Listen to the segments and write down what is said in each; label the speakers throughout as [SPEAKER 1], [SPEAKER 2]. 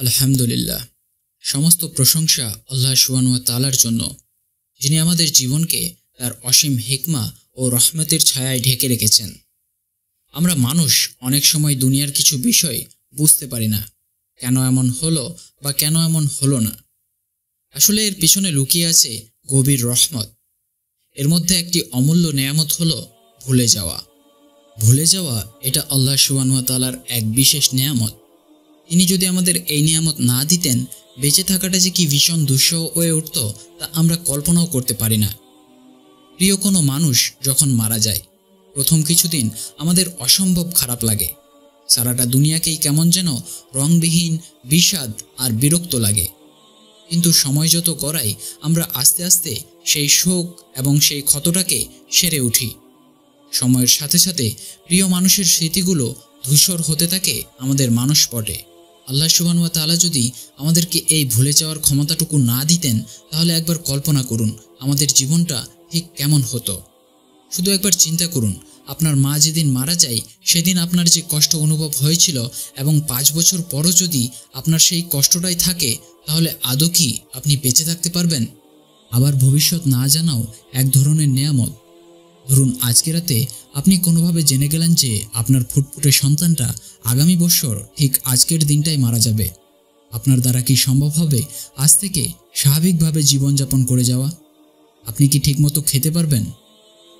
[SPEAKER 1] আলহামদুলিল্লাহ, সমস্ত প্রশংসা আল্লাহ সুবহানাহু ওয়া তাআলার জন্য, যিনি আমাদের জীবনকে তার অসীম হিকমা ও রহমতের ছায়ায় ঢেকে রেখেছেন। আমরা মানুষ অনেক সময় দুনিয়ার কিছু বিষয় বুঝতে পারি না, কেন এমন হলো বা কেন এমন হলো না। আসলে এর পিছনে লুকিয়ে আছে গভীর রহমত। এর মধ্যে একটি অমূল্য নেয়ামত হলো ভুলে যাওয়া। ভুলে যাওয়া এটা আল্লাহ সুবহানাহু ওয়া তাআলার এক বিশেষ নেয়ামত। তিনি যদি আমাদের এই নিয়ামত না দিতেন, বেঁচে থাকাটা যে কি ভীষণ দুঃসহ হয়ে উঠত তা আমরা কল্পনাও করতে পারি না। প্রিয় কোনো মানুষ যখন মারা যায়, প্রথম কিছুদিন আমাদের অসম্ভব খারাপ লাগে। সারাটা দুনিয়াকেই কেমন যেন রংবিহীন, বিষাদ আর বিরক্ত লাগে। কিন্তু সময় যত গড়ায়, আমরা আস্তে আস্তে সেই শোক এবং সেই ক্ষতটাকে সেরে উঠি। সময়ের সাথে সাথে প্রিয় মানুষের স্মৃতিগুলো ধূসর হতে থাকে আমাদের মানসপটে। আল্লাহ সুবহানাহু ওয়া তাআলা যদি আমাদেরকে এই ভুলে যাওয়ার ক্ষমতাটুকু না দিতেন, তাহলে একবার কল্পনা করুন আমাদের জীবনটা ঠিক কেমন হতো। শুধু একবার চিন্তা করুন, আপনার মা যেদিন মারা যায় সেদিন আপনার যে কষ্ট অনুভব হয়েছিল, এবং 5 বছর পরও যদি আপনার সেই কষ্টটাই থাকে, তাহলে আদৌ কি আপনি বেঁচে থাকতে পারবেন? আবার ভবিষ্যৎ না জানাও এক ধরনের নেয়ামত। ধরুন আজকে রাতে আপনি কোনোভাবে জেনে গেলেন যে আপনার ফুটফুটে সন্তানটা আগামী বছর ঠিক আজকের দিনটাই মারা যাবে। আপনার দ্বারা কি সম্ভব হবে আজ থেকে স্বাভাবিকভাবে জীবনযাপন করে যাওয়া? আপনি কি ঠিকমতো খেতে পারবেন,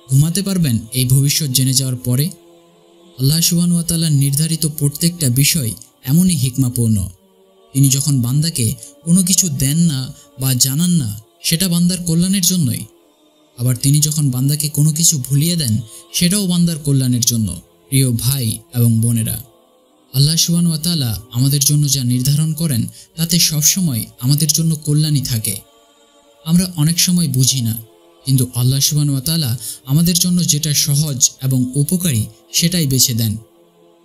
[SPEAKER 1] ঘুমাতে পারবেন এই ভবিষ্যৎ জেনে যাওয়ার পরে? আল্লাহ সুবহানাহু ওয়া তাআলার নির্ধারিত প্রত্যেকটা বিষয় এমনই হিকমাপূর্ণ। তিনি যখন বান্দাকে কোনো কিছু দেন না বা জানান না, সেটা বান্দার কল্যাণের জন্যই। আবার তিনি যখন বান্দাকে কোনো কিছু ভুলিয়ে দেন, সেটাও বান্দার কল্যাণের জন্য। প্রিয় ভাই এবং বোনেরা, আল্লাহ সুবহানাহু ওয়া তাআলা আমাদের জন্য যা নির্ধারণ করেন তাতে সবসময় আমাদের জন্য কল্যাণই থাকে। আমরা অনেক সময় বুঝি না, কিন্তু আল্লাহ সুবহানাহু ওয়া তাআলা আমাদের জন্য যেটা সহজ এবং উপকারী সেটাই বেছে দেন।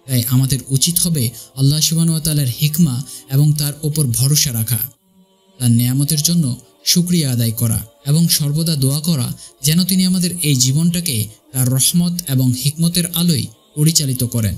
[SPEAKER 1] তাই আমাদের উচিত হবে আল্লাহ সুবহানাহু ওয়া তাআলার হিকমা এবং তার ওপর ভরসা রাখা, তার নেয়ামতের জন্য শুকরিয়া আদায় করা এবং সর্বদা দোয়া করা যেন তিনি আমাদের এই জীবনটাকে তার রহমত এবং হিকমতের আলোয় পরিচালিত করেন।